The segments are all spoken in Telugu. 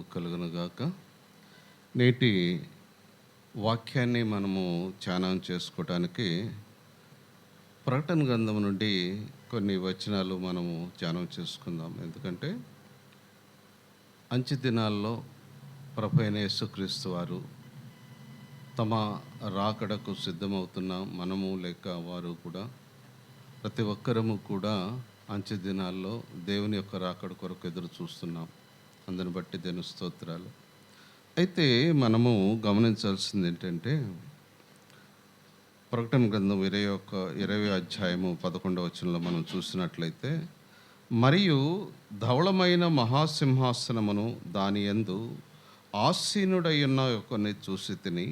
స్తోత్రము కలుగునుగాక. నేటి వాక్యాన్ని మనము ధ్యానం చేసుకోవటానికి ప్రకటన గ్రంథం నుండి కొన్ని వచనాలు మనము ధ్యానం చేసుకుందాం. ఎందుకంటే అంచె దినాల్లో ప్రభు అయిన యేసుక్రీస్తు వారు తమ రాకడకు సిద్ధమవుతున్న మనము లేక వారు కూడా ప్రతి ఒక్కరము కూడా అంచె దినాల్లో దేవుని యొక్క రాకడ కొరకు ఎదురు చూస్తున్నాం. అందుని బట్టి దేవుని స్తోత్రాలు. అయితే మనము గమనించాల్సింది ఏంటంటే ప్రకటన గ్రంథం 20 అధ్యాయము 11వ వచనంలో మనం చూసినట్లయితే, మరియు ధవళమైన మహాసింహాసనమును దాని యందు ఆసీనుడయ్యున్న ఒకరిని చూసి తిని,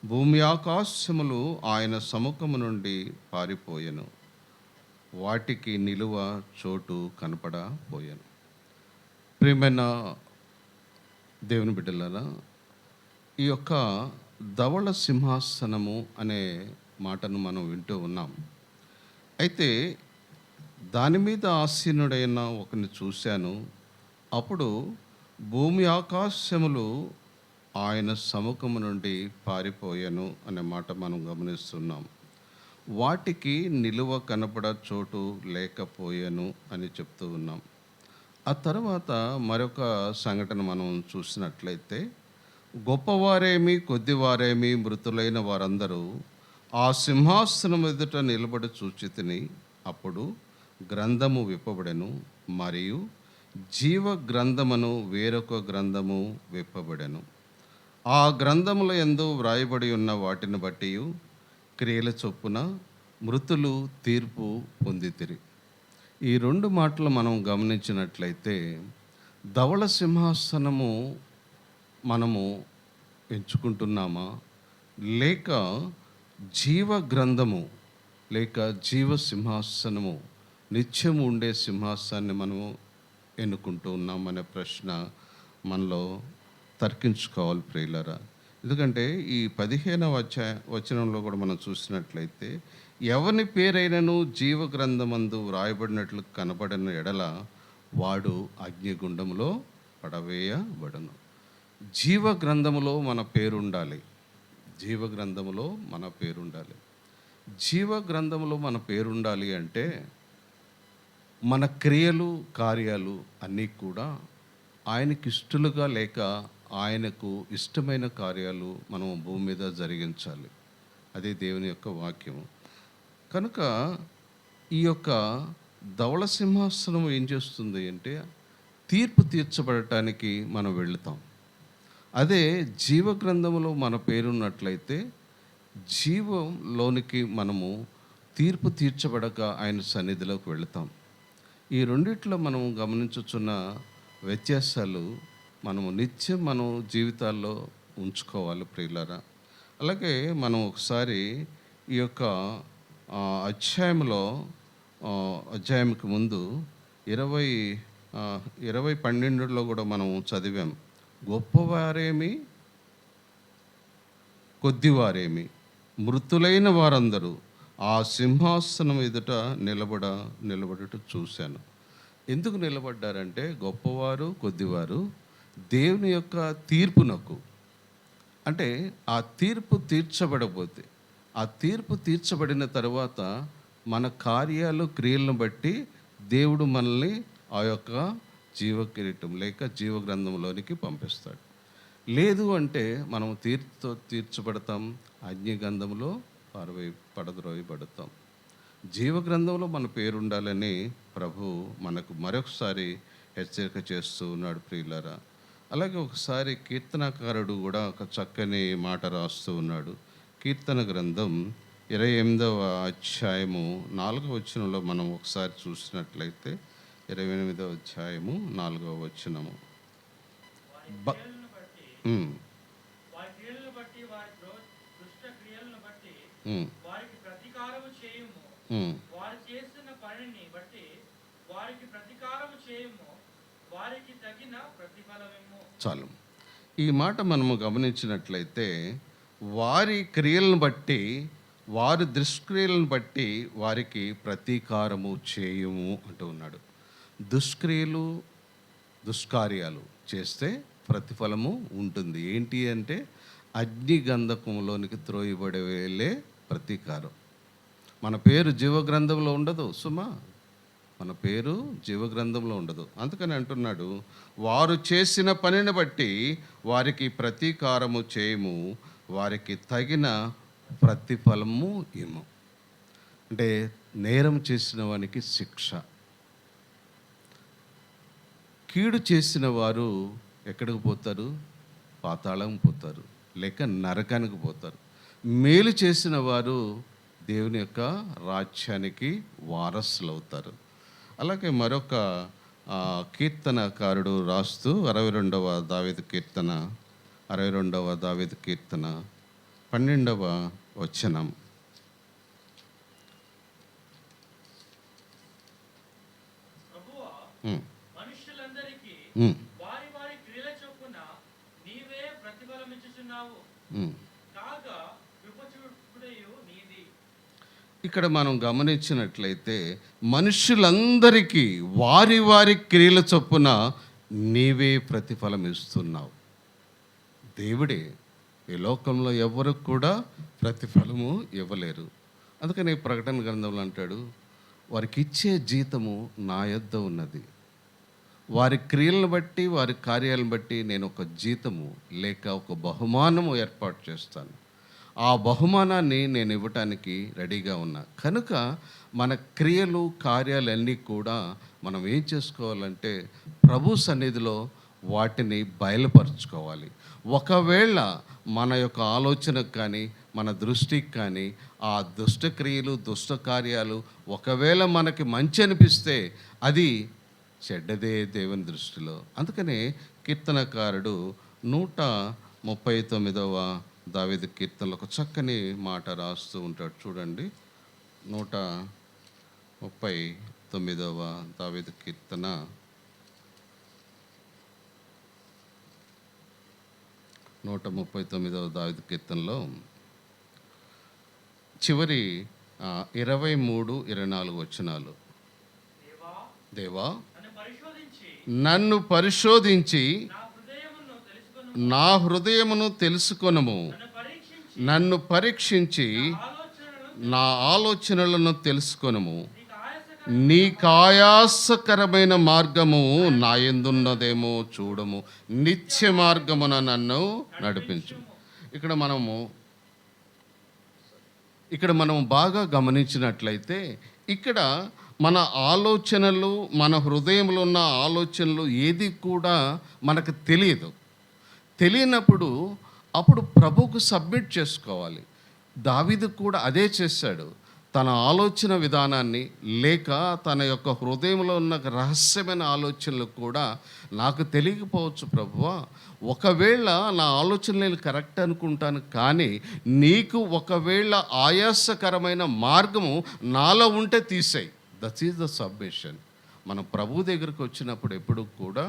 భూమి ఆకాశములు ఆయన సముఖము నుండి పారిపోయెను, వాటికి నిలువ చోటు కనపడపోయాను. ప్రియమైన దేవుని బిడ్డలారా, ఈ యొక్క ధవళ సింహాసనము అనే మాటను మనం వింటూ ఉన్నాం. అయితే దాని మీద ఆసీనుడైన ఒకరిని చూశాను, అప్పుడు భూమి ఆకాశములు ఆయన సముఖము నుండి పారిపోయాను అనే మాట మనం గమనిస్తున్నాం. వాటికి నిలువ కనపడ చోటు లేకపోయాను అని చెప్తూ ఉన్నాం. ఆ తర్వాత మరొక సంఘటన మనం చూసినట్లయితే, గొప్పవారేమి కొద్దివారేమి మృతులైన వారందరూ ఆ సింహాసనం ఎదుట నిలబడి చూచితిని. అప్పుడు గ్రంథము విప్పబడెను, మరియు జీవ గ్రంథమును వేరొక గ్రంథము విప్పబడెను. ఆ గ్రంథముల యందు వ్రాయబడి ఉన్న వాటిని బట్టి క్రియల చొప్పున మృతులు తీర్పు పొందితిరి. ఈ రెండు మాటలు మనం గమనించినట్లయితే, ధవళ సింహాసనము మనము ఎంచుకుంటున్నామా, లేక జీవ గ్రంథము లేక జీవ సింహాసనము, నిత్యము ఉండే సింహాసనాన్ని మనము ఎన్నుకుంటూ ఉన్నామనే ప్రశ్న మనలో తర్కించుకోవాలి ప్రియులారా. ఎందుకంటే ఈ 15వ వచనంలో కూడా మనం చూసినట్లయితే, ఎవని పేరైనను జీవ గ్రంథమందు వ్రాయబడినట్లు కనబడిన ఎడల వాడు అగ్నిగుండములో పడవేయబడను. జీవ గ్రంథములో మన పేరుండాలి. జీవ గ్రంథములో మన పేరుండాలి. జీవ గ్రంథములో మన పేరుండాలి అంటే మన క్రియలు కార్యాలు అన్నీ కూడా ఆయనకి ఇష్టలుగా లేక ఆయనకు ఇష్టమైన కార్యాలు మనం భూమి మీద జరిగించాలి. అదే దేవుని యొక్క వాక్యం. కనుక ఈ యొక్క ధవళ సింహాసనం ఏం చేస్తుంది అంటే, తీర్పు తీర్చబడటానికి మనం వెళుతాం. అదే జీవ గ్రంథంలో మన పేరున్నట్లయితే జీవంలోనికి మనము తీర్పు తీర్చబడక ఆయన సన్నిధిలోకి వెళుతాం. ఈ రెండిట్లో మనం గమనించుచున్న వ్యత్యాసాలు మనము నిత్యం మనం జీవితాల్లో ఉంచుకోవాలి ప్రియులారా. అలాగే మనం ఒకసారి ఈ యొక్క అధ్యాయంకి ముందు 20:12లో కూడా మనం చదివాం. గొప్పవారేమి కొద్దివారేమి మృతులైన వారందరూ ఆ సింహాసనం ఎదుట నిలబడుట చూశాను. ఎందుకు నిలబడ్డారంటే, గొప్పవారు కొద్దివారు దేవుని యొక్క తీర్పునకు, అంటే ఆ తీర్పు తీర్చబడబోతే, ఆ తీర్పు తీర్చబడిన తర్వాత మన కార్యాలు క్రియలను బట్టి దేవుడు మనల్ని ఆ యొక్క జీవ కిరీటం లేక జీవ గ్రంథంలోనికి పంపిస్తాడు. లేదు అంటే మనం తీర్పుతో తీర్చబడతాం, అగ్నిగంధంలో పడద్రోయబడతాం. జీవ గ్రంథంలో మన పేరు ఉండాలని ప్రభు మనకు మరొకసారి హెచ్చరిక చేస్తూ ఉన్నాడు ప్రియులారా. అలాగే ఒకసారి కీర్తనకారుడు కూడా ఒక చక్కని మాట రాస్తూ ఉన్నాడు. కీర్తన గ్రంథం 28వ అధ్యాయము 4వ వచనంలో మనం ఒకసారి చూసినట్లయితే, 28వ అధ్యాయము 4వ వచనము, చాలు. ఈ మాట మనము గమనించినట్లయితే, వారి క్రియలను బట్టి, వారి దుష్క్రియలను బట్టి వారికి ప్రతీకారము చేయుము అంటూ ఉన్నాడు. దుష్క్రియలు దుష్కార్యాలు చేస్తే ప్రతిఫలము ఉంటుంది. ఏంటి అంటే అగ్ని గంధకంలోనికి త్రోయబడే వెళ్ళే ప్రతీకారం. మన పేరు జీవగ్రంథంలో ఉండదు సుమా, మన పేరు జీవగ్రంథంలో ఉండదు. అందుకని అంటున్నాడు, వారు చేసిన పనిని బట్టి వారికి ప్రతీకారము చేయము, వారికి తగిన ప్రతిఫలము ఇమ్ము. అంటే నేరం చేసిన వానికి శిక్ష. కీడు చేసిన వారు ఎక్కడికి పోతారు? పాతాళం పోతారు, లేక నరకానికి పోతారు. మేలు చేసిన వారు దేవుని యొక్క రాజ్యానికి వారసులు అవుతారు. అలాగే మరొక కీర్తనకారుడు రాస్తూ 62వ దావీదు కీర్తన 62వ దావీదు కీర్తన 12వ వచనం. ఇక్కడ మనం గమనించినట్లయితే మనుషులందరికీ వారి వారి క్రియల చొప్పున నీవే ప్రతిఫలం ఇస్తున్నావు. దేవుడే, ఈ లోకంలో ఎవరు కూడా ప్రతిఫలము ఇవ్వలేరు. అందుకని ప్రకటన గ్రంథంలో అంటాడు, వారికి ఇచ్చే జీతము నా యొద్ద ఉన్నది, వారి క్రియలను బట్టి వారి కార్యాలను బట్టి నేను ఒక జీతము లేక ఒక బహుమానము ఏర్పాటు చేస్తాను. ఆ బహుమానాన్ని నేను ఇవ్వటానికి రెడీగా ఉన్నా. కనుక మన క్రియలు కార్యాలన్నీ కూడా మనం ఏం చేసుకోవాలంటే ప్రభు సన్నిధిలో వాటిని బయలుపరుచుకోవాలి. ఒకవేళ మన యొక్క ఆలోచనకు కానీ మన దృష్టికి కానీ ఆ దుష్టక్రియలు దుష్ట కార్యాలు ఒకవేళ మనకి మంచి అనిపిస్తే అది చెడ్డదే దేవుని దృష్టిలో. అందుకనే కీర్తనకారుడు 139వ దావీదు కీర్తనలో ఒక చక్కని మాట రాస్తూ ఉంటాడు. చూడండి, 139వ దావీదు కీర్తన 139వ దావీదు కీర్తనలో చివరి 23-24 వచనాలు. దేవా, నన్ను పరిశోధించి నా హృదయమును తెలుసుకొనుము, నన్ను పరీక్షించి నా ఆలోచనలను తెలుసుకొనుము. నీకు ఆయాసకరమైన మార్గము నా యందున్నదేమో చూడము, నిత్య మార్గమున నన్ను నడిపించు. ఇక్కడ మనము బాగా గమనించినట్లయితే ఇక్కడ మన ఆలోచనలు, మన హృదయంలో ఉన్న ఆలోచనలు ఏది కూడా మనకు తెలియనప్పుడు అప్పుడు ప్రభువుకు సబ్మిట్ చేసుకోవాలి. దావీదు కూడా అదే చేశాడు. తన ఆలోచన విధానాన్ని లేక తన యొక్క హృదయంలో ఉన్న రహస్యమైన ఆలోచనలు కూడా నాకు తెలియకపోవచ్చు ప్రభువా, ఒకవేళ నా ఆలోచన నేను కరెక్ట్ అనుకుంటాను, కానీ నీకు ఒకవేళ ఆయాసకరమైన మార్గము నాలో ఉంటే తీసేయి. That is the submission. మనం ప్రభు దగ్గరికి వచ్చినప్పుడు ఎప్పుడు కూడా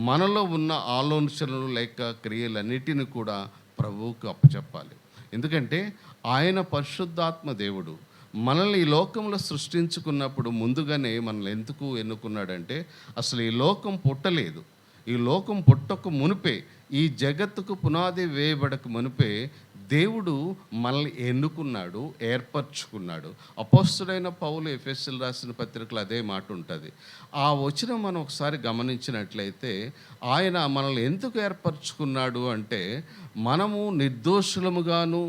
మనలో ఉన్న ఆలోచనలు లేక క్రియలన్నిటిని కూడా ప్రభువుకు అప్పచెప్పాలి. ఎందుకంటే ఆయన పరిశుద్ధాత్మ దేవుడు. మనల్ని ఈ లోకంలో సృష్టించుకున్నప్పుడు ముందుగానే మనల్ని ఎందుకు ఎన్నుకున్నాడంటే, అసలు ఈ లోకం పుట్టలేదు. ఈ లోకం పుట్టక మునిపే, ఈ జగత్తుకు పునాది వేయబడక మునిపే దేవుడు మనల్ని ఎన్నుకున్నాడు, ఏర్పరచుకున్నాడు. అపోస్తుడైన పౌలు ఎఫెసీయులు రాసిన పత్రికలో అదే మాట ఉంటుంది. ఆ వచనం మనం ఒకసారి గమనించినట్లయితే ఆయన మనల్ని ఎందుకు ఏర్పరచుకున్నాడు అంటే, మనము నిర్దోషులముగాను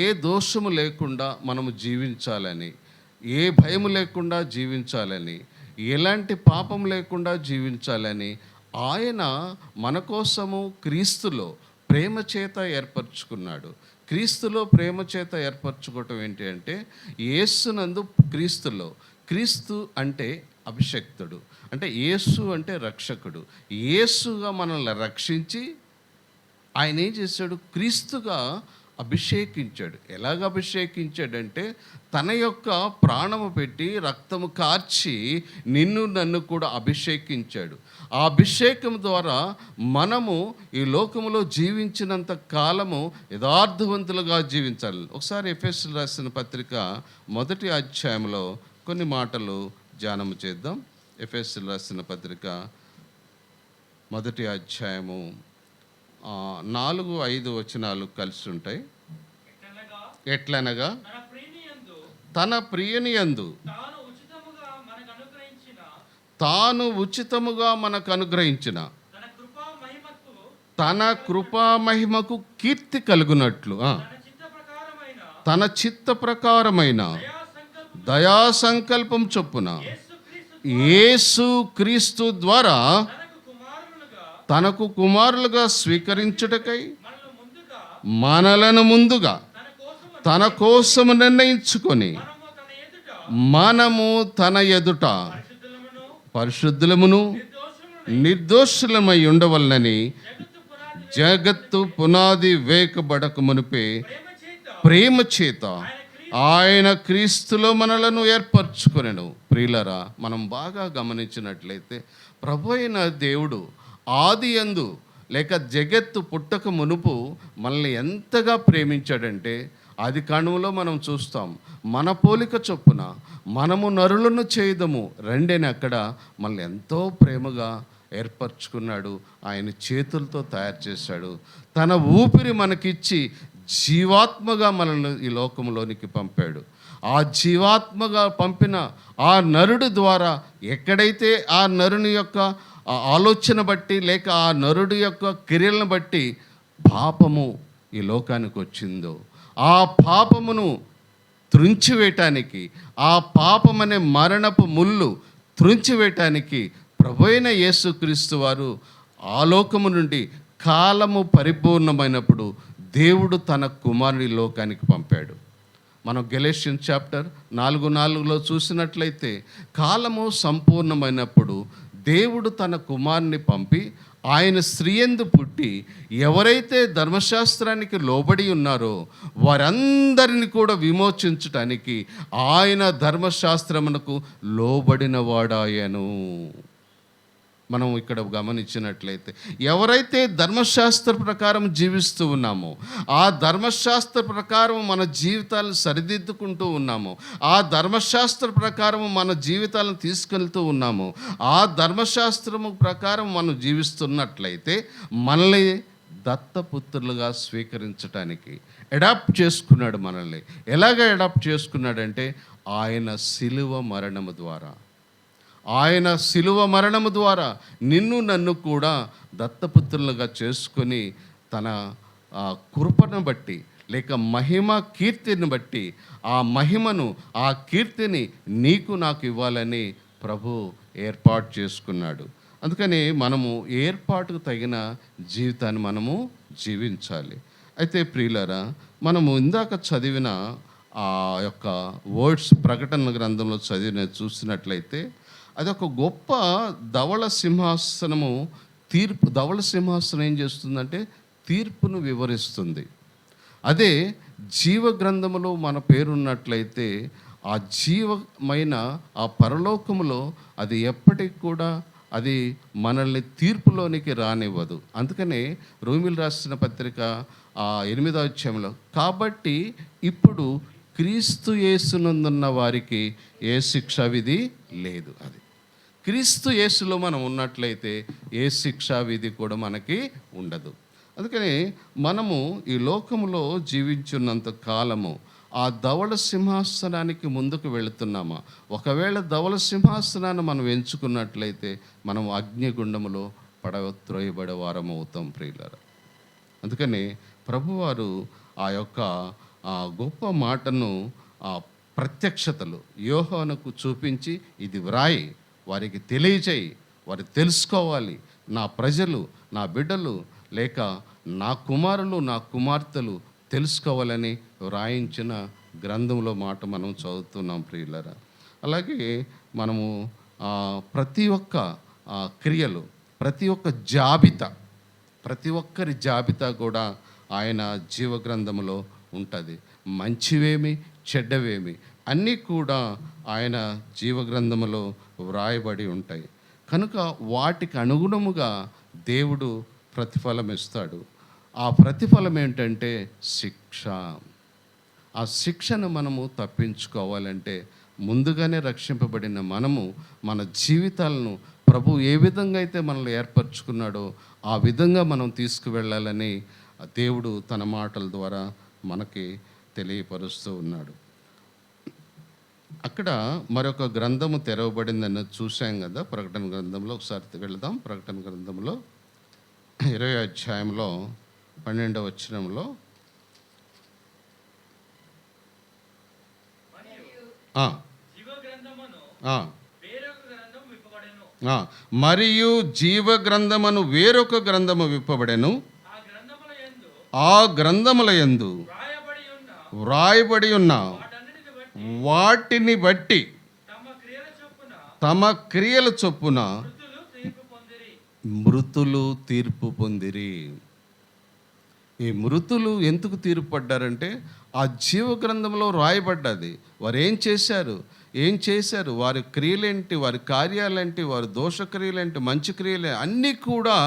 ఏ దోషము లేకుండా మనము జీవించాలని, ఏ భయము లేకుండా జీవించాలని, ఎలాంటి పాపం లేకుండా జీవించాలని ఆయన మన కోసము క్రీస్తులో ప్రేమ చేత ఏర్పరచుకున్నాడు. క్రీస్తులో ప్రేమ చేత ఏర్పరచుకోవటం ఏంటి అంటే, యేసునందు క్రీస్తులో, క్రీస్తు అంటే అభిషక్తుడు, అంటే యేసు అంటే రక్షకుడు. యేసుగా మనల్ని రక్షించి ఆయన ఏం చేశాడు? క్రీస్తుగా అభిషేకించాడు. ఎలాగ అభిషేకించాడంటే, తన యొక్క ప్రాణము పెట్టి రక్తము కార్చి నిన్ను నన్ను కూడా అభిషేకించాడు. ఆ అభిషేకం ద్వారా మనము ఈ లోకములో జీవించినంత కాలము యథార్థవంతులుగా జీవించాలి. ఒకసారి ఎఫెసీయులు రాసిన పత్రిక 1వ అధ్యాయంలో కొన్ని మాటలు ధ్యానము చేద్దాం. ఎఫెసీయులు రాసిన పత్రిక మొదటి అధ్యాయము 4-5 వచనాలు కలిసి ఉంటాయి. ఎట్లనగా తన ప్రియుని యందు తాను ఉచితముగా మనకు అనుగ్రహించిన తన కృపా మహిమకు కీర్తి కలుగునట్లు తన చిత్త ప్రకారమైన దయా సంకల్పం చొప్పున యేసు క్రీస్తు ద్వారా తనకు కుమారులుగా స్వీకరించుటకై మనలను ముందుగా తన కోసము నిర్ణయించుకొని మనము తన ఎదుట పరిశుద్ధులమును నిర్దోషులమై ఉండవలనని జగత్తు పునాది వేయబడక మునిపే ప్రేమ చేత ఆయన క్రీస్తులో మనలను ఏర్పరచుకొనెను. ప్రియులరా, మనం బాగా గమనించినట్లయితే ప్రభు అయిన దేవుడు ఆది యందు లేక జగత్తు పుట్టక మునుపు మనల్ని ఎంతగా ప్రేమించాడంటే ఆది కాండములో మనం చూస్తాం. మన పోలిక చొప్పున మనము నరులను చేయదము రెండని అక్కడ మనల్ని ఎంతో ప్రేమగా ఏర్పరచుకున్నాడు. ఆయన చేతులతో తయారు చేశాడు. తన ఊపిరి మనకిచ్చి జీవాత్మగా మనల్ని ఈ లోకంలోనికి పంపాడు. ఆ జీవాత్మగా పంపిన ఆ నరుడు ద్వారా ఎక్కడైతే ఆ నరుని యొక్క ఆలోచన బట్టి లేక ఆ నరుడి యొక్క క్రియలను బట్టి పాపము ఈ లోకానికి వచ్చిందో, ఆ పాపమును త్రుంచివేయటానికి, ఆ పాపమనే మరణపు ముళ్ళు త్రుంచివేయటానికి ప్రభువైన యేసుక్రీస్తు వారు ఆ లోకము నుండి కాలము పరిపూర్ణమైనప్పుడు దేవుడు తన కుమారుని లోకానికి పంపాడు. మనం గెలేషియన్ చాప్టర్ 4:4 చూసినట్లయితే కాలము సంపూర్ణమైనప్పుడు దేవుడు తన కుమారుని పంపి ఆయన స్త్రీయందు పుట్టి ఎవరైతే ధర్మశాస్త్రానికి లోబడి ఉన్నారో వారందరిని కూడా విమోచించటానికి ఆయన ధర్మశాస్త్రమునకు లోబడిన వాడాయను. మనం ఇక్కడ గమనించినట్లయితే ఎవరైతే ధర్మశాస్త్ర ప్రకారం జీవిస్తూ ఉన్నామో, ఆ ధర్మశాస్త్ర ప్రకారం మన జీవితాలను సరిదిద్దుకుంటూ ఉన్నామో, ఆ ధర్మశాస్త్ర ప్రకారం మన జీవితాలను తీసుకెళ్తూ ఉన్నామో, ఆ ధర్మశాస్త్రము ప్రకారం మనం జీవిస్తున్నట్లయితే మనల్ని దత్తపుత్రులుగా స్వీకరించడానికి అడాప్ట్ చేసుకున్నాడు. మనల్ని ఎలాగ అడాప్ట్ చేసుకున్నాడంటే ఆయన శిలువ మరణము ద్వారా, ఆయన శిలువ మరణము ద్వారా నిన్ను నన్ను కూడా దత్తపుత్రులుగా చేసుకొని తన కృపను బట్టి లేక మహిమ కీర్తిని బట్టి ఆ మహిమను ఆ కీర్తిని నీకు నాకు ఇవ్వాలని ప్రభు ఏర్పాటు చేసుకున్నాడు. అందుకని మనము ఏర్పాటుకు తగిన జీవితాన్ని మనము జీవించాలి. అయితే ప్రియులారా, మనము ఇందాక చదివిన ఆ యొక్క వర్డ్స్ ప్రకటన గ్రంథంలో చూసినట్లయితే అదొక గొప్ప ధవళ సింహాసనము. ధవళ సింహాసనం ఏం చేస్తుందంటే తీర్పును వివరిస్తుంది. అదే జీవ గ్రంథములో మన పేరున్నట్లయితే ఆ జీవమైన ఆ పరలోకములో అది ఎప్పటికి కూడా అది మనల్ని తీర్పులోనికి రానివ్వదు. అందుకనే రోమిలు రాసిన పత్రిక 8వ అధ్యాయంలో కాబట్టి ఇప్పుడు క్రీస్తు యేసునందున్న వారికి ఏ శిక్షా విధి లేదు. అది క్రీస్తు యేసులో మనం ఉన్నట్లయితే ఏ శిక్షా విధి కూడా మనకి ఉండదు. అందుకని మనము ఈ లోకంలో జీవించున్నంత కాలము ఆ ధవళ సింహాసనానికి ముందుకు వెళుతున్నామా? ఒకవేళ ధవళ సింహాసనాన్ని మనం ఎంచుకున్నట్లయితే మనం అగ్నిగుండములో పడత్రోయబడే వారం అవుతాం ప్రియులారా. అందుకని ప్రభువారు ఆ యొక్క గొప్ప మాటను ప్రత్యక్షతలు యోహానుకు చూపించి ఇది వ్రాయి వారికి తెలియచేయి, వారు తెలుసుకోవాలి, నా ప్రజలు నా బిడ్డలు లేక నా కుమారులు నా కుమార్తెలు తెలుసుకోవాలని వ్రాయించిన గ్రంథంలో మాట మనం చదువుతున్నాం ప్రియులరా. అలాగే మనము ప్రతి ఒక్క క్రియలు, ప్రతి ఒక్క జాబితా, ప్రతి ఒక్కరి జాబితా కూడా ఆయన జీవగ్రంథంలో ఉంటుంది. మంచివేమి చెడ్డవేమి అన్నీ కూడా ఆయన జీవగ్రంథములో వ్రాయబడి ఉంటాయి. కనుక వాటికి అనుగుణముగా దేవుడు ప్రతిఫలం ఇస్తాడు. ఆ ప్రతిఫలం ఏంటంటే శిక్ష. ఆ శిక్షను మనము తప్పించుకోవాలంటే ముందుగానే రక్షింపబడిన మనము మన జీవితాలను ప్రభు ఏ విధంగా అయితే మనల్ని ఏర్పరచుకున్నాడో ఆ విధంగా మనం తీసుకువెళ్ళాలని దేవుడు తన మాటల ద్వారా మనకి తెలియపరుస్తూ ఉన్నాడు. అక్కడ మరొక గ్రంథము తెరవబడిందని చూసాం కదా, ప్రకటన గ్రంథంలో. ఒకసారి వెళదాం. ప్రకటన గ్రంథంలో 20వ అధ్యాయంలో 12వ వచనంలో మరియు జీవ గ్రంథమును వేరొక గ్రంథము విప్పబడెను. ఆ గ్రంథముల యందు వ్రాయబడి ఉన్న వాటిని బట్టి తమ క్రియల చొప్పున మృతులు తీర్పు పొందిరి. ఈ మృతులు ఎందుకు తీర్పు పడ్డారంటే ఆ జీవ గ్రంథంలో రాయబడ్డది. వారు ఏం చేశారు, వారి క్రియలేంటి, వారి కార్యాలేంటి, వారి దోషక్రియలేంటి, మంచి క్రియలే, అన్నీ కూడా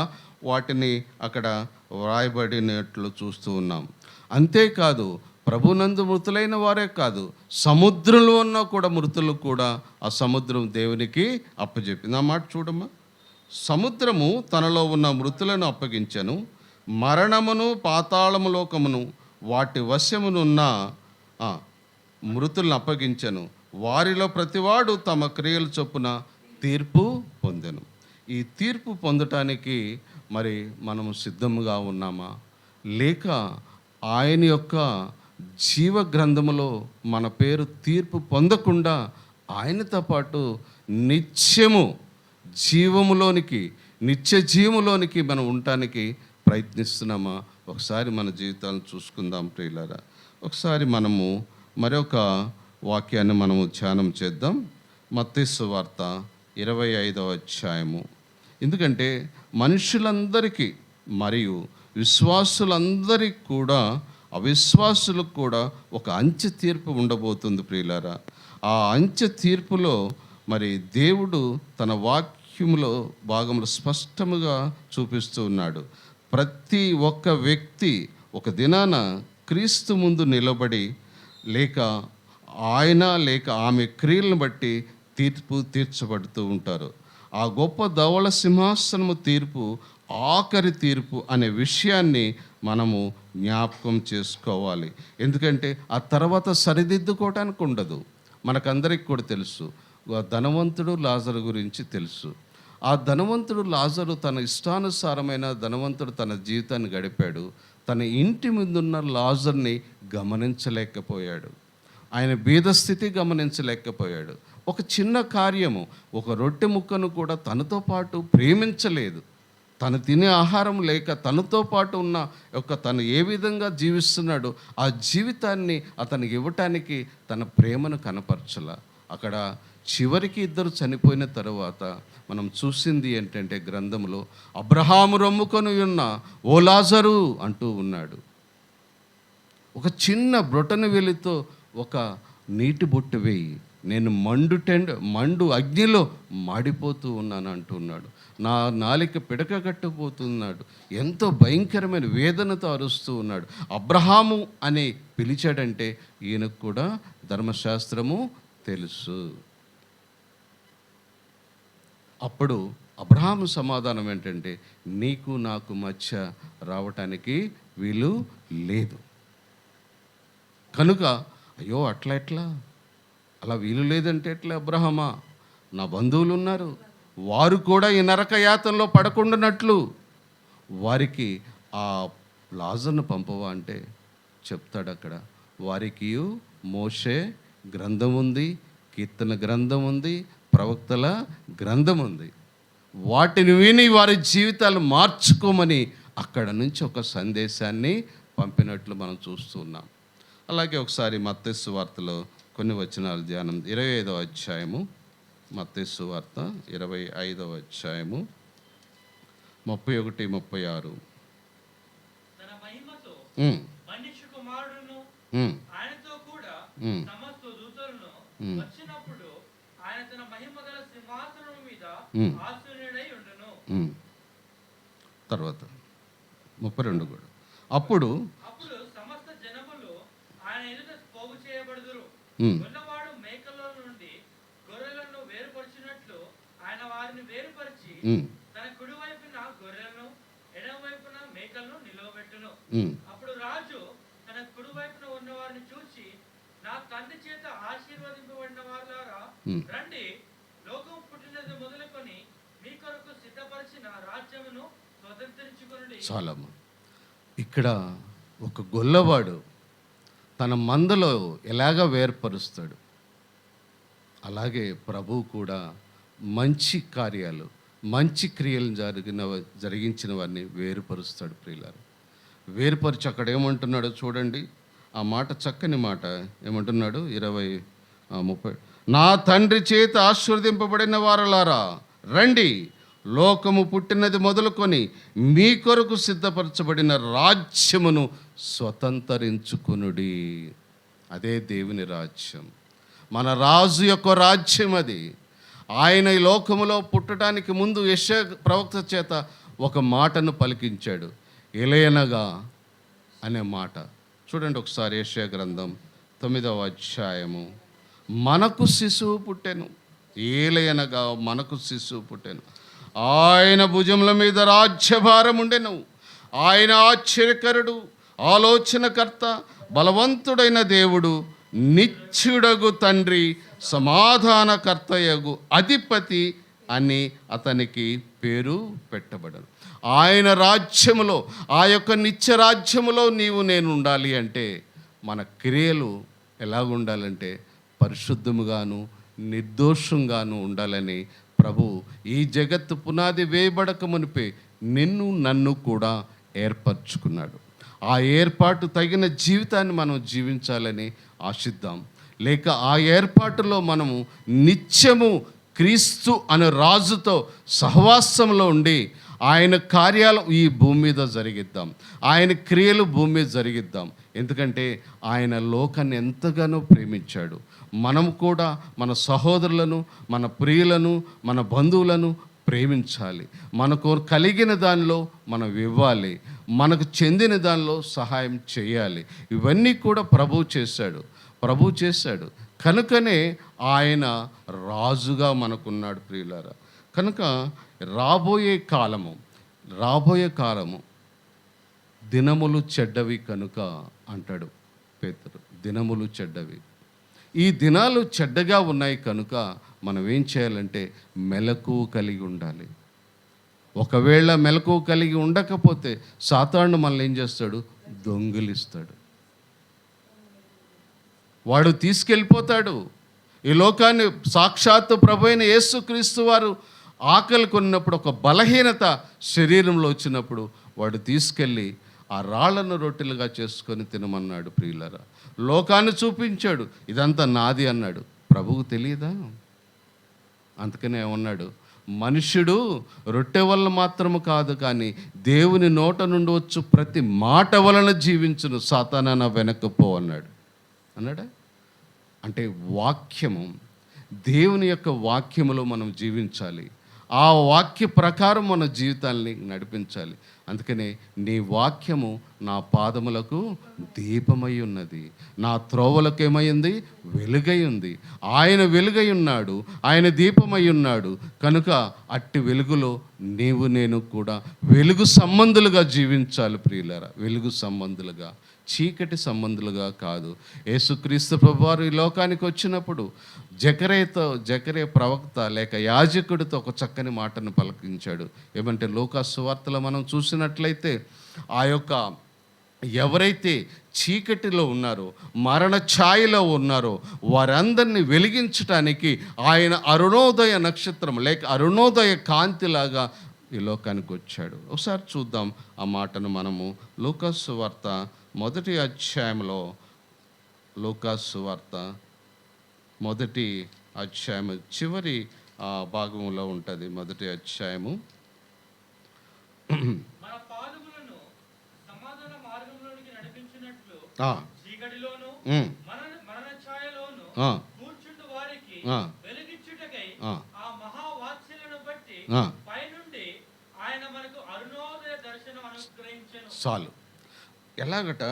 వాటిని అక్కడ వ్రాయబడినట్లు చూస్తూ ఉన్నాం. అంతేకాదు, ప్రభునందు మృతులైన వారే కాదు, సముద్రంలో ఉన్న కూడా మృతులు కూడా ఆ సముద్రం దేవునికి అప్పచెప్పింది. ఆ మాట చూడమ్మా. సముద్రము తనలో ఉన్న మృతులను అప్పగించెను, మరణమును పాతాళము లోకమును వాటి వశమునున్న మృతులను అప్పగించెను, వారిలో ప్రతివాడు తమ క్రియల చొప్పున తీర్పు పొందెను. ఈ తీర్పు పొందటానికి మరి మనము సిద్ధముగా ఉన్నామా, లేక ఆయన యొక్క జీవ గ్రంథములో మన పేరు తీర్పు పొందకుండా ఆయనతో పాటు నిత్యము జీవములోనికి, నిత్య జీవములోనికి మనం ఉండటానికి ప్రయత్నిస్తున్నామా? ఒకసారి మన జీవితాలను చూసుకుందాం ప్రియులారా. ఒకసారి మనము మరొక వాక్యాన్ని మనము ధ్యానం చేద్దాం. మత్తయి సువార్త 25వ అధ్యాయము. ఎందుకంటే మనుషులందరికీ మరియు విశ్వాసులందరికీ కూడా అవిశ్వాసులకు కూడా ఒక అంచె తీర్పు ఉండబోతుంది ప్రియులారా. ఆ అంచె తీర్పులో మరి దేవుడు తన వాక్యములో భాగంలో స్పష్టముగా చూపిస్తూ ఉన్నాడు. ప్రతి ఒక్క వ్యక్తి ఒక దినాన క్రీస్తు ముందు నిలబడి లేక ఆమె క్రియలను బట్టి తీర్పు తీర్చబడుతూ ఉంటారు. ఆ గొప్ప ధవళ సింహాసనము తీర్పు ఆఖరి తీర్పు అనే విషయాన్ని మనము జ్ఞాపకం చేసుకోవాలి. ఎందుకంటే ఆ తర్వాత సరిదిద్దుకోవటానికి ఉండదు. మనకందరికి కూడా తెలుసు, ధనవంతుడు లాజరు గురించి తెలుసు. ఆ ధనవంతుడు లాజరు తన ఇష్టానుసారమైన ధనవంతుడు తన జీవితాన్ని గడిపాడు. తన ఇంటి ముందున్న లాజర్ని గమనించలేకపోయాడు. ఆయన బీదస్థితి గమనించలేకపోయాడు. ఒక చిన్న కార్యము, ఒక రొట్టె ముక్కను కూడా తనతో పాటు ప్రేమించలేదు. తను తినే ఆహారం లేక తనతో పాటు ఉన్న తను ఏ విధంగా జీవిస్తున్నాడో ఆ జీవితాన్ని అతనికి ఇవ్వటానికి తన ప్రేమను కనపరచల. అక్కడ చివరికి ఇద్దరు చనిపోయిన తరువాత మనం చూసింది ఏంటంటే గ్రంథంలో అబ్రహాము రొమ్ముకొని ఉన్న ఓ లాజరు అంటూ ఉన్నాడు. ఒక చిన్న బ్రొటన వేలితో ఒక నీటి బొట్టు వేయి, నేను మండు అగ్నిలో మాడిపోతూ ఉన్నాను అంటున్నాడు. నా నాలిక పిడక కట్టుపోతున్నాడు. ఎంతో భయంకరమైన వేదనతో అరుస్తూ ఉన్నాడు. అబ్రహాము అని పిలిచాడంటే ఈయనకు కూడా ధర్మశాస్త్రము తెలుసు. అప్పుడు అబ్రహాము సమాధానం ఏంటంటే, నీకు నాకు మధ్య రావటానికి వీలు లేదు కనుక, అయ్యో ఎట్లా అలా వీలు లేదంటే ఎట్లా అబ్రహామా, నా బంధువులు ఉన్నారు, వారు కూడా ఈ నరక యాతనలో పడకుండానట్లు వారికి ఆ లాజర్ను పంపవా అంటే చెప్తాడు. అక్కడ వారికి మోషే గ్రంథం ఉంది, కీర్తన గ్రంథం ఉంది, ప్రవక్తల గ్రంథం ఉంది. వాటిని విని వారి జీవితాలు మార్చుకోమని అక్కడ నుంచి ఒక సందేశాన్ని పంపినట్లు మనం చూస్తున్నాం. అలాగే ఒకసారి మత్తయి సువార్తలో కొన్ని వచనాలు ధ్యానం. 25వ అధ్యాయము, మత్తయి సువార్త 25వ అధ్యాయము 31, 36. తర్వాత 32 కూడా. అప్పుడు సమస్త జనములు ఆయన ఎదుట పోగు చేయబడుదురు. గొల్లవాడు మేకల నుండి గొర్రెలను వేరుపరిచినట్లు ఆయన తన వారిని వేరుపరిచి తన కుడి వైపున గొర్రెలను ఎడమ వైపున మేకలను నిలవబెట్టును. అప్పుడు రాజు తన కుడి వైపున ఉన్న వారిని చూసి, నా తండ్రి చేత ఆశీర్వదింపబడిన వారులారా రండి, లోకం పుట్టినది మొదలుకొని మీ కొరకు సిద్ధపరిచిన రాజ్యమును స్వతంత్రించుకొనుడి. చాలమ్మ. ఇక్కడ ఒక గొల్లవాడు తన మందలో ఎలాగ వేర్పరుస్తాడు, అలాగే ప్రభువు కూడా మంచి కార్యాలు, మంచి క్రియలు జరిగించిన వారిని వేరుపరుస్తాడు. ప్రియులారు, వేరుపరిచి అక్కడ ఏమంటున్నాడో చూడండి. ఆ మాట చక్కని మాట. ఏమంటున్నాడు? 20:30, నా తండ్రి చేత ఆశీర్వదింపబడిన వారలారా రండి, లోకము పుట్టినది మొదలుకొని మీ కొరకు సిద్ధపరచబడిన రాజ్యమును స్వతంత్రించుకొనుడి. అదే దేవుని రాజ్యం, మన రాజు యొక్క రాజ్యం అది. ఆయన ఈ లోకములో పుట్టడానికి ముందు యెషయా ప్రవక్త చేత ఒక మాటను పలికించాడు, ఎలయనగా అనే మాట. చూడండి ఒకసారి యెషయా గ్రంథం 9వ అధ్యాయము. మనకు శిశువు పుట్టెను, ఏలయనగా మనకు శిశువు పుట్టెను, ఆయన భుజముల మీద రాజ్యభారం ఉండెను, ఆయన ఆశ్చర్యకరుడు, ఆలోచనకర్త, బలవంతుడైన దేవుడు, నిత్యుడగు తండ్రి, సమాధానకర్తయగు అధిపతి అని అతనికి పేరు పెట్టబడను. ఆయన రాజ్యములో, ఆ యొక్క నిత్య రాజ్యములో నీవు నేను ఉండాలి అంటే మన క్రియలు ఎలాగుండాలంటే పరిశుద్ధముగాను నిర్దోషంగాను ఉండాలని ప్రభు ఈ జగత్తు పునాది వేయబడక మునిపే నిన్ను నన్ను కూడా ఏర్పరచుకున్నాడు. ఆ ఏర్పాటు తగిన జీవితాన్ని మనం జీవించాలని ఆశిద్దాం. లేక ఆ ఏర్పాటులో మనము నిత్యము క్రీస్తు అనే రాజుతో సహవాసంలో ఉండి ఆయన కార్యాలు ఈ భూమి మీద జరిగిద్దాం, ఆయన క్రియలు భూమి మీద జరిగిద్దాం. ఎందుకంటే ఆయన లోకాన్ని ఎంతగానో ప్రేమించాడు. మనం కూడా మన సహోదరులను, మన ప్రియులను, మన బంధువులను ప్రేమించాలి. మనకు కలిగిన దానిలో మనం ఇవ్వాలి, మనకు చెందిన దానిలో సహాయం చేయాలి. ఇవన్నీ కూడా ప్రభు చేశాడు. కనుకనే ఆయన రాజుగా మనకున్నాడు ప్రియులారా. కనుక రాబోయే కాలము దినములు చెడ్డవి కనుక అంటాడు పేతురు. దినములు చెడ్డవి, ఈ దినాలు చెడ్డగా ఉన్నాయి కనుక మనం ఏం చేయాలంటే మెలకువ కలిగి ఉండాలి. ఒకవేళ మెలకువ కలిగి ఉండకపోతే సాతాను మనల్ని ఏం చేస్తాడు? దొంగిలిస్తాడు, వాడు తీసుకెళ్ళిపోతాడు. ఈ లోకాన్ని సాక్షాత్తు ప్రభు అయిన యేసుక్రీస్తు వారు ఆకలి కొన్నప్పుడు, ఒక బలహీనత శరీరంలో వచ్చినప్పుడు వాడు తీసుకెళ్ళి ఆ రాళ్లను రొట్టెలుగా చేసుకొని తినమన్నాడు. ప్రియులరా, లోకాన్ని చూపించాడు, ఇదంతా నాది అన్నాడు. ప్రభువుకు తెలియదా? అందుకనే ఏమన్నాడు? మనుష్యుడు రొట్టె వల్ల మాత్రము కాదు కానీ దేవుని నోట నుండి వచ్చు ప్రతి మాట వలన జీవించును, సాతానా వెనక్కిపో అన్నాడా? అంటే వాక్యము, దేవుని యొక్క వాక్యములో మనం జీవించాలి. ఆ వాక్య ప్రకారం మన జీవితాన్ని నడిపించాలి. అందుకనే నీ వాక్యము నా పాదములకు దీపమై ఉన్నది, నా త్రోవలకు ఏమైంది? వెలుగై ఉంది. ఆయన వెలుగై ఉన్నాడు, ఆయన దీపమై ఉన్నాడు. కనుక అట్టి వెలుగులో నీవు నేను కూడా వెలుగు సంబంధులుగా జీవించాలి ప్రియులారా. వెలుగు సంబంధులుగా, చీకటి సంబంధులుగా కాదు. యేసుక్రీస్తు ప్రభువారు ఈ లోకానికి వచ్చినప్పుడు జకరే ప్రవక్త లేక యాజకుడితో ఒక చక్కని మాటను పలికించాడు. ఏమంటే లూకా సువార్తలో మనం చూసినట్లయితే ఆ యొక్క ఎవరైతే చీకటిలో ఉన్నారో, మరణ ఛాయలో ఉన్నారో వారందరినీ వెలిగించటానికి ఆయన అరుణోదయ నక్షత్రం లేక అరుణోదయ కాంతిలాగా ఈ లోకానికి వచ్చాడు. ఒకసారి చూద్దాం ఆ మాటను మనము. లూకా సువార్త 1వ అధ్యాయంలో, లూకా సువార్త 1వ అధ్యాయము చివరి భాగంలో ఉంటుంది. 1వ అధ్యాయము. మన పాదములను సమాధాన మార్గంలోనికి నడిపించినట్లు చీకటిలోను మరణ ఛాయలోను కూర్చుండు వారికి వెలుగిచ్చుటకై ఆ మహావాత్సల్యను బట్టి పైనుండి ఆయన మనకు అరుణోదయ దర్శనం అనుగ్రహించెను. చాలు. ఎలాగట?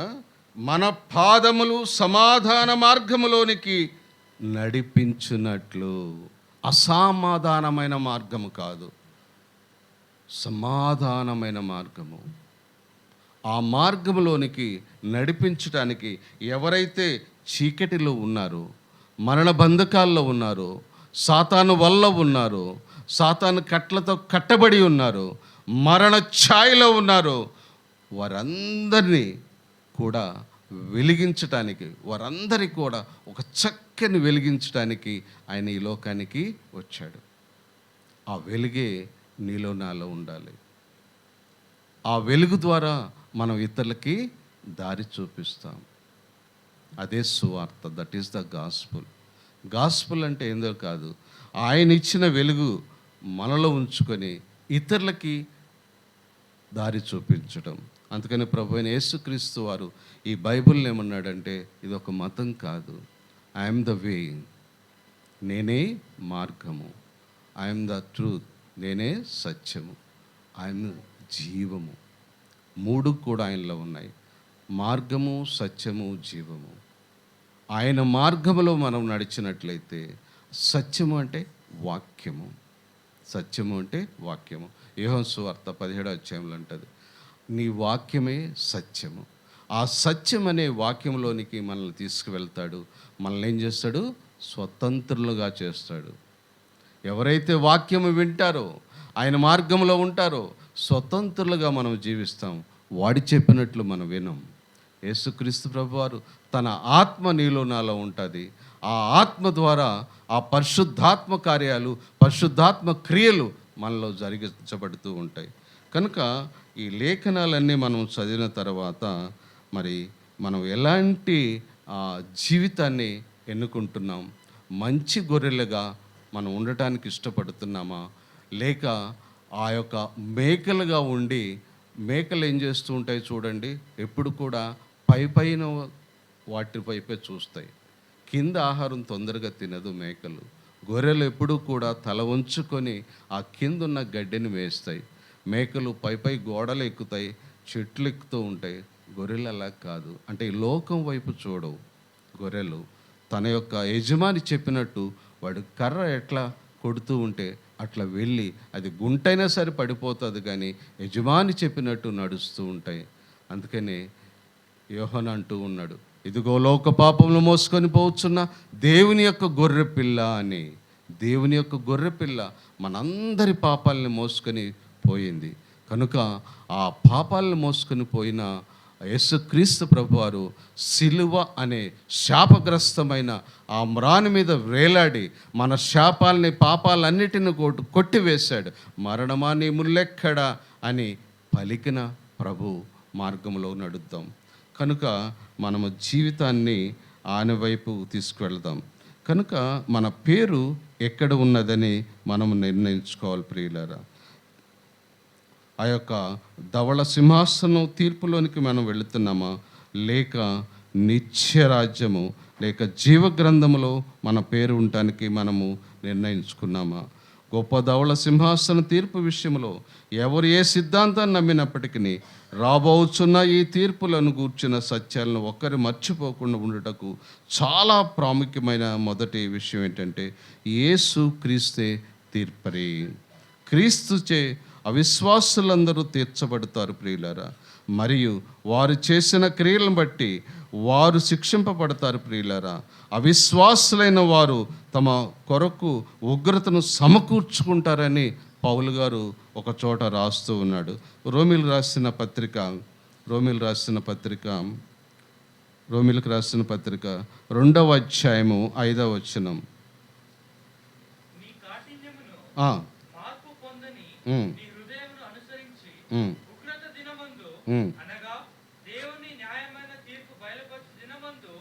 మన పాదములు సమాధాన మార్గములోనికి నడిపించున్నట్లు అసమాధానమైన మార్గము కాదు, సమాధానమైన మార్గము. ఆ మార్గంలోనికి నడిపించడానికి ఎవరైతే చీకటిలో ఉన్నారో, మరణ బంధకాల్లో ఉన్నారో, సాతాను వల్ల ఉన్నారో, సాతాను కట్లతో కట్టబడి ఉన్నారో, మరణ ఛాయలో ఉన్నారో, వారందరినీ కూడా వెలిగించటానికి, వారందరికీ కూడా ఒక చక్కని వెలిగించడానికి ఆయన ఈ లోకానికి వచ్చాడు. ఆ వెలుగే నీలో నాలో ఉండాలి. ఆ వెలుగు ద్వారా మనం ఇతరులకి దారి చూపిస్తాం. అదే సువార్త. That is the gospel. Gospel అంటే ఏందో కాదు, ఆయన ఇచ్చిన వెలుగు మనలో ఉంచుకొని ఇతరులకి దారి చూపించడం. అందుకని ప్రభువైన యేసుక్రీస్తు వారు ఈ బైబిల్ ఏమన్నాడంటే, ఇది ఒక మతం కాదు. ఐఎమ్ ద వే, నేనే మార్గము. ఐఎమ్ ద ట్రూత్, నేనే సత్యము. ఐఎమ్ జీవము. మూడు కూడా ఆయనలో ఉన్నాయి. మార్గము, సత్యము, జీవము. ఆయన మార్గములో మనం నడిచినట్లయితే, సత్యము అంటే వాక్యము, సత్యము అంటే వాక్యము. యోహాను సువార్త 17వ అధ్యాయంలో అంటది, నీ వాక్యమే సత్యము. ఆ సత్యం అనే వాక్యంలోనికి మనల్ని తీసుకువెళ్తాడు. మనల్ని ఏం చేస్తాడు? స్వతంత్రులుగా చేస్తాడు. ఎవరైతే వాక్యము వింటారో, ఆయన మార్గంలో ఉంటారో, స్వతంత్రులుగా మనం జీవిస్తాం. వాడి చెప్పినట్లు మనం వినం. యేసుక్రీస్తు ప్రభువారు తన ఆత్మ నీలో నాలో ఉంటుంది. ఆ ఆత్మ ద్వారా ఆ పరిశుద్ధాత్మ కార్యాలు, పరిశుద్ధాత్మ క్రియలు మనలో జరిగించబడుతూ ఉంటాయి. కనుక ఈ లేఖనాలన్నీ మనం చదివిన తర్వాత మరి మనం ఎలాంటి జీవితాన్ని ఎన్నుకుంటున్నాం? మంచి గొర్రెలుగా మనం ఉండటానికి ఇష్టపడుతున్నామా, లేక ఆ యొక్క మేకలుగా ఉండి, మేకలు ఏం చేస్తూ ఉంటాయి చూడండి, ఎప్పుడు కూడా పైన వాటి వైపే చూస్తాయి, కింద ఆహారం తొందరగా తినదు మేకలు. గొర్రెలు ఎప్పుడూ కూడా తల వంచుకొని ఆ కింద ఉన్న గడ్డిని వేస్తాయి. మేకలు పై గోడలు ఎక్కుతాయి, చెట్లు ఎక్కుతూ ఉంటాయి. గొర్రెలు అలా కాదు. అంటే ఈ లోకం వైపు చూడవు గొర్రెలు. తన యొక్క యజమాని చెప్పినట్టు వాడు కర్ర ఎట్లా కొడుతూ ఉంటే అట్లా వెళ్ళి, అది గుంటైనా సరే పడిపోతుంది, కానీ యజమాని చెప్పినట్టు నడుస్తూ ఉంటాయి. అందుకనే యోహాను అంటూ ఉన్నాడు, ఇదిగో లోక పాపములు మోసుకొని పోవచ్చున్న దేవుని యొక్క గొర్రె పిల్ల అని. దేవుని యొక్క గొర్రె పిల్ల మనందరి పాపాలని మోసుకొని పోయింది. కనుక ఆ పాపాలను మోసుకొని పోయిన యేసుక్రీస్తు ప్రభువారు సిలువ అనే శాపగ్రస్తమైన ఆ మ్రాని మీద వేలాడి మన శాపాలని, పాపాలన్నిటిని కొట్టివేశాడు. మరణమా నీ ముల్లెక్కడా అని పలికిన ప్రభు మార్గంలో నడుద్దాం. కనుక మనము జీవితాన్ని ఆయన వైపు తీసుకువెళ్దాం. కనుక మన పేరు ఎక్కడ ఉన్నదని మనం నిర్ణయించుకోవాలి ప్రియులారా. ఆ యొక్క ధవళ సింహాసనం తీర్పులోనికి మనం వెళుతున్నామా, లేక నిత్యరాజ్యము లేక జీవగ్రంథములో మన పేరు ఉండటానికి మనము నిర్ణయించుకున్నామా? గొప్ప ధవళ సింహాసన తీర్పు విషయంలో ఎవరు ఏ సిద్ధాంతాన్ని నమ్మినప్పటికీ రాబోచున్న ఈ తీర్పులను గూర్చిన సత్యాలను ఒక్కరు మర్చిపోకుండా ఉండటకు చాలా ప్రాముఖ్యమైన మొదటి విషయం ఏంటంటే, యేసు క్రీస్తే తీర్పరి. క్రీస్తుచే అవిశ్వాసులందరూ తీర్చబడతారు ప్రియులారా. మరియు వారు చేసిన క్రియలను బట్టి వారు శిక్షింపబడతారు ప్రియులారా. అవిశ్వాసులైన వారు తమ కొరకు ఉగ్రతను సమకూర్చుకుంటారని పౌలు గారు ఒక చోట రాస్తూ ఉన్నాడు. రోమిలకు రాసిన పత్రిక 2వ అధ్యాయము 5వ వచనం. నీ కాఠిన్యమును మార్పు పొందని నీ హృదయమును అనుసరించి ఉగ్రత దినమందు, అనగా దేవుని న్యాయమైన తీర్పు బయలుపరచు దినమందు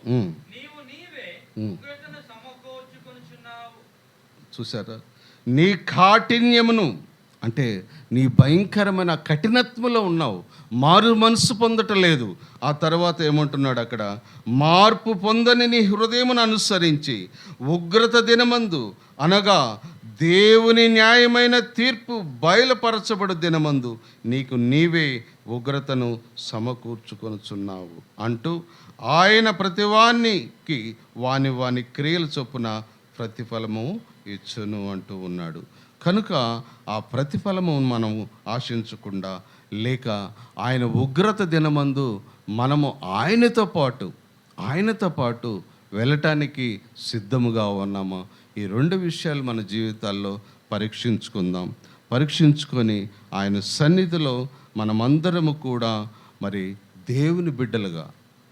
నీవు నీవే ఉగ్రతను సమకూర్చుకొనుచున్నావు. చూసారా? నీ కాఠిన్యమును అంటే నీ భయంకరమైన కఠినత్వంలో ఉన్నావు, మారు మనసు పొందటం లేదు. ఆ తర్వాత ఏమంటున్నాడు అక్కడ, మార్పు పొందని నీ హృదయమును అనుసరించి ఉగ్రత దినమందు, అనగా దేవుని న్యాయమైన తీర్పు బయలుపరచబడు దినమందు నీకు నీవే ఉగ్రతను సమకూర్చుకొనుచున్నావు అంటూ ఆయన ప్రతివానికి వాని క్రియల చొప్పున ప్రతిఫలము ఇచ్చును అంటూ ఉన్నాడు. కనుక ఆ ప్రతిఫలము మనం ఆశించకుండా, లేక ఆయన ఉగ్రత దినమందు మనము ఆయనతో పాటు వెళ్ళటానికి సిద్ధముగా ఉన్నామా? ఈ రెండు విషయాలు మన జీవితాల్లో పరీక్షించుకొని ఆయన సన్నిధిలో మనమందరము కూడా మరి దేవుని బిడ్డలుగా,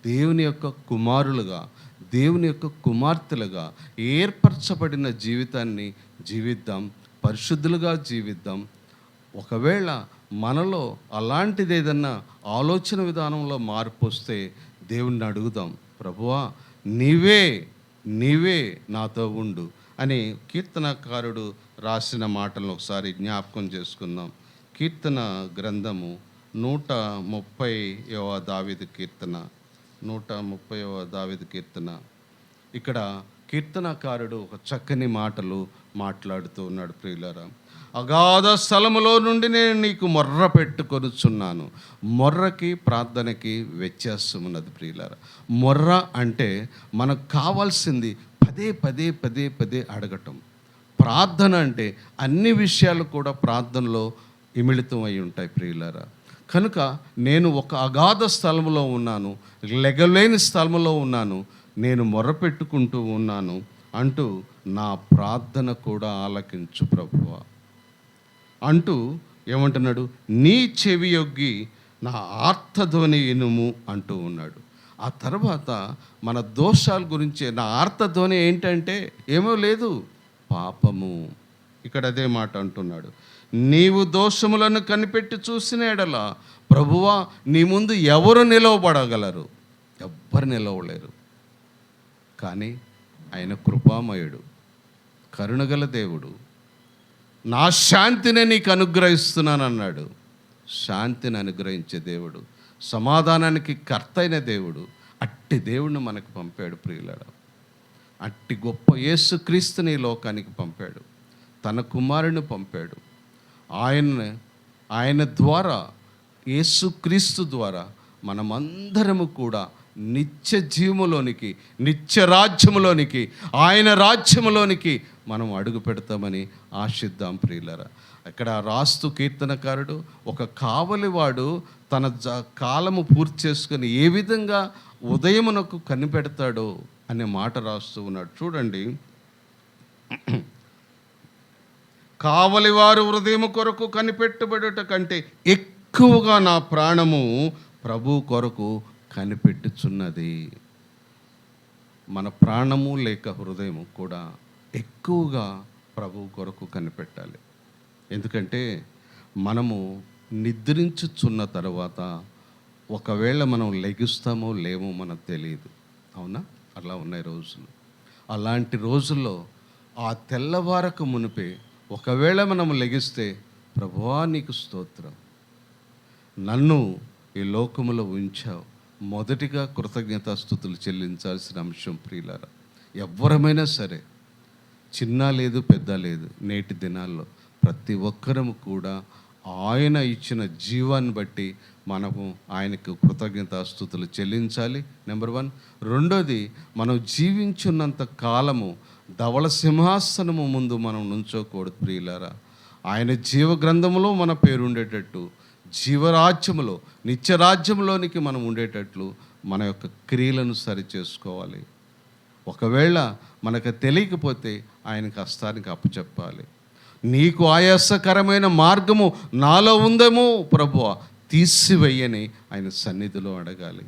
దేవుని యొక్క కుమారులుగా, దేవుని యొక్క కుమార్తెలుగా ఏర్పరచబడిన జీవితాన్ని జీవిద్దాం, పరిశుద్ధులుగా జీవిద్దాం. ఒకవేళ మనలో అలాంటిది ఏదన్నా ఆలోచన విధానంలో మార్పు వస్తే దేవుణ్ణి అడుగుదాం, ప్రభువా నీవే నాతో ఉండు అని కీర్తనకారుడు రాసిన మాటలను ఒకసారి జ్ఞాపకం చేసుకుందాం. కీర్తన గ్రంథము 130వ దావీదు కీర్తన, 130వ దావీదు కీర్తన. ఇక్కడ కీర్తనకారుడు ఒక చక్కని మాటలు మాట్లాడుతూ ఉన్నాడు. ప్రియులారా, అగాధ స్థలములో నుండి నేను నీకు మొర్ర పెట్టుకొనుచున్నాను. మొర్రకి ప్రార్థనకి వ్యత్యాసం ఉన్నది ప్రియులారా. మొర్ర అంటే మనకు కావాల్సింది పదే అడగటం. ప్రార్థన అంటే అన్ని విషయాలు కూడా ప్రార్థనలో ఇమిళితం అయి ఉంటాయి ప్రియులారా. కనుక నేను ఒక అగాధ స్థలంలో ఉన్నాను, లెగలేని స్థలంలో ఉన్నాను, నేను మొర్రపెట్టుకుంటూ ఉన్నాను అంటూ నా ప్రార్థన కూడా ఆలకించు ప్రభువా అంటూ ఏమంటున్నాడు? నీ చెవి యొగ్గి నా ఆర్తధ్వని వినుము అంటూ ఉన్నాడు. ఆ తర్వాత మన దోషాల గురించి నా ఆర్తధ్వని ఏంటంటే ఏమో లేదు, పాపము. ఇక్కడ అదే మాట అంటున్నాడు, నీవు దోషములను కనిపెట్టి చూసిన ఎడల ప్రభువా నీ ముందు ఎవరు నిలవబడగలరు? ఎవ్వరు నిలవలేరు. కానీ ఆయన కృపామయుడు, కరుణగల దేవుడు. నా శాంతిని నీకు అనుగ్రహిస్తున్నాను అన్నాడు. శాంతిని అనుగ్రహించే దేవుడు, సమాధానానికి కర్త అయిన దేవుడు. అట్టి దేవుడిని మనకు పంపాడు ప్రియులారా. అట్టి గొప్ప యేసుక్రీస్తుని ఈ లోకానికి పంపాడు, తన కుమారుని పంపాడు. ఆయన ద్వారా, యేసుక్రీస్తు ద్వారా మనమందరము కూడా నిత్య జీవములోనికి, నిత్య రాజ్యములోనికి, ఆయన రాజ్యములోనికి మనం అడుగు పెడతామని ఆశిద్దాం ప్రియులారా. ఇక్కడ రాస్తూ కీర్తనకారుడు ఒక కావలివాడు తన కాలము పూర్తి చేసుకుని ఏ విధంగా ఉదయమునకు కనిపెడతాడో అనే మాట రాస్తూ ఉన్నాడు. చూడండి, కావలివారు హృదయము కొరకు కనిపెట్టబడుట కంటే ఎక్కువగా నా ప్రాణము ప్రభు కొరకు కనిపెట్టుచున్నది. మన ప్రాణము లేక హృదయము కూడా ఎక్కువగా ప్రభు కొరకు కనిపెట్టాలి. ఎందుకంటే మనము నిద్రించుచున్న తర్వాత ఒకవేళ మనం లెగుస్తామో లేమో మనకు తెలియదు. అవునా? అలా ఉన్నాయి రోజులు. అలాంటి రోజుల్లో ఆ తెల్లవారకు మునిపే ఒకవేళ మనం లెగిస్తే, ప్రభువా నీకు స్తోత్రం, నన్ను ఈ లోకములో ఉంచావు, మొదటిగా కృతజ్ఞతాస్తుతులు చెల్లించాల్సిన అంశం ప్రియులారా. ఎవ్వరమైనా సరే, చిన్న లేదు పెద్ద లేదు, నేటి దినాల్లో ప్రతి ఒక్కరము కూడా ఆయన ఇచ్చిన జీవాన్ని బట్టి మనము ఆయనకు కృతజ్ఞతాస్తుతులు చెల్లించాలి. నెంబర్ 1. రెండోది, మనం జీవించున్నంత కాలము ధవళ సింహాసనము ముందు మనం నుంచోకూడదు ప్రియులారా. ఆయన జీవ గ్రంథములో మన పేరు ఉండేటట్టు, జీవరాజ్యములో, నిత్యరాజ్యంలోనికి మనం ఉండేటట్లు మన యొక్క క్రియలను సరి చేసుకోవాలి. ఒకవేళ మనకు తెలియకపోతే ఆయనకు హస్తానికి అప్పచెప్పాలి. నీకు ఆయాసకరమైన మార్గము నాలో ఉందేమో ప్రభువా తీసివేయని ఆయన సన్నిధిలో అడగాలి.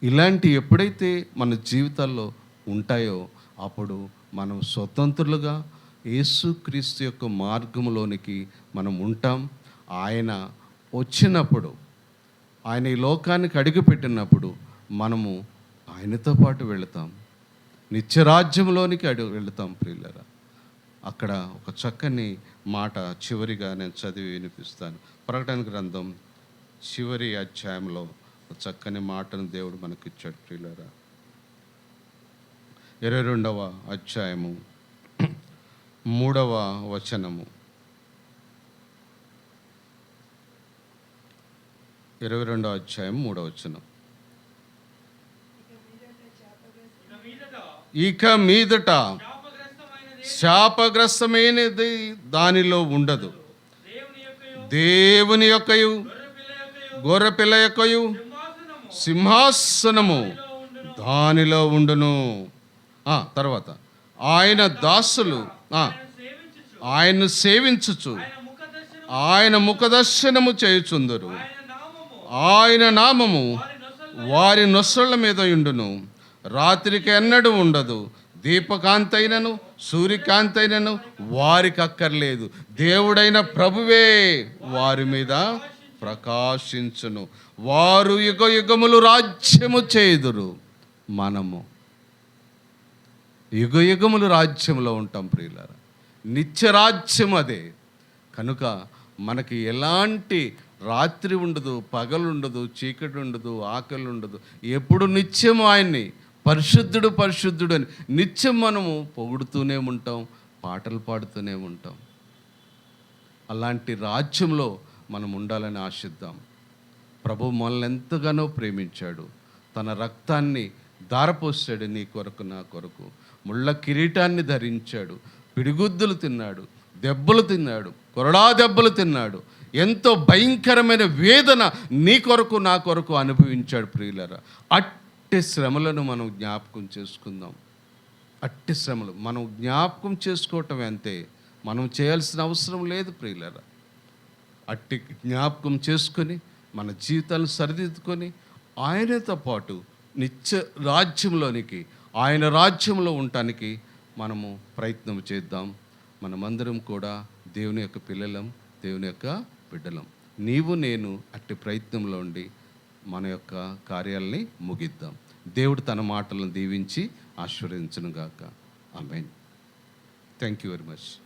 ఇలాంటి ఎప్పుడైతే మన జీవితాల్లో ఉంటాయో అప్పుడు మనం స్వతంత్రులుగా యేసుక్రీస్తు యొక్క మార్గంలోనికి మనం ఉంటాం. ఆయన వచ్చినప్పుడు, ఆయన ఈ లోకానికి అడుగుపెట్టినప్పుడు మనము ఆయనతో పాటు వెళతాం, నిత్యరాజ్యంలోనికి వెళతాం ప్రియులారా. అక్కడ ఒక చక్కని మాట చివరిగా నేను చదివి వినిపిస్తాను. ప్రకటన గ్రంథం చివరి అధ్యాయంలో ఒక చక్కని మాటను దేవుడు మనకి ఇచ్చాడు ప్రియులారా. 22వ అధ్యాయము 3వ వచనము. 22వ అధ్యాయం 3వ వచనం. ఇక మీదట శాపగ్రస్తమైనది దానిలో ఉండదు. దేవుని యొక్కయు దేవుని యొక్కయు గొర్రెపిల్ల యొక్కయు గొర్రెపిల్ల యొక్కయు సింహాసనము సింహాసనము ఉండును. దానిలో ఉండును. తర్వాత ఆయన దాసులు ఆయన్ను సేవించుచు ఆయన ముఖదర్శనము చేయుచుందురు. ఆయన నామము వారి నొసళ్ళ మీద ఉండును. రాత్రికి ఎన్నడూ ఉండదు. దీపకాంతైనను సూర్యకాంతైనను వారికి అక్కర్లేదు. దేవుడైన ప్రభువే వారి మీద ప్రకాశించును. వారు యుగ యుగములు రాజ్యము చేయుదురు. మనము యుగ యుగములు రాజ్యంలో ఉంటాం ప్రియులారా. నిత్య రాజ్యం అదే. కనుక మనకి ఎలాంటి రాత్రి ఉండదు, పగలు ఉండదు, చీకటి ఉండదు, ఆకలి ఉండదు. ఎప్పుడు నిత్యం ఆయన్ని పరిశుద్ధుడు పరిశుద్ధుడు అని నిత్యం మనము పొగుడుతూనే ఉంటాం, పాటలు పాడుతూనే ఉంటాం. అలాంటి రాజ్యంలో మనం ఉండాలని ఆశిద్దాం. ప్రభు మనల్ని ఎంతగానో ప్రేమించాడు. తన రక్తాన్ని ధారపోసాడు నీ కొరకు, నా కొరకు. ముళ్ళ కిరీటాన్ని ధరించాడు, పిడిగుద్దులు తిన్నాడు, దెబ్బలు తిన్నాడు, కొరడా దెబ్బలు తిన్నాడు. ఎంతో భయంకరమైన వేదన నీ కొరకు, నా కొరకు అనుభవించాడు ప్రియులరా. అట్టి శ్రమలను మనం జ్ఞాపకం చేసుకుందాం. అట్టి శ్రమలు మనం జ్ఞాపకం చేసుకోవటం అంతే, మనం చేయాల్సిన అవసరం లేదు ప్రియులరా. అట్టి జ్ఞాపకం చేసుకొని మన జీవితాలను సరిదిద్దుకొని ఆయనతో పాటు నిత్య రాజ్యంలోనికి, ఆయన రాజ్యంలో ఉండటానికి మనము ప్రయత్నం చేద్దాం. మనమందరం కూడా దేవుని యొక్క పిల్లలం, దేవుని యొక్క బిడ్డలం. నీవు నేను అట్టి ప్రయత్నంలో ఉండి మన యొక్క కార్యాలని ముగిద్దాం. దేవుడు తన మాటలను దీవించి ఆశీర్వదించును గాక. ఆమేన్. Thank you very much.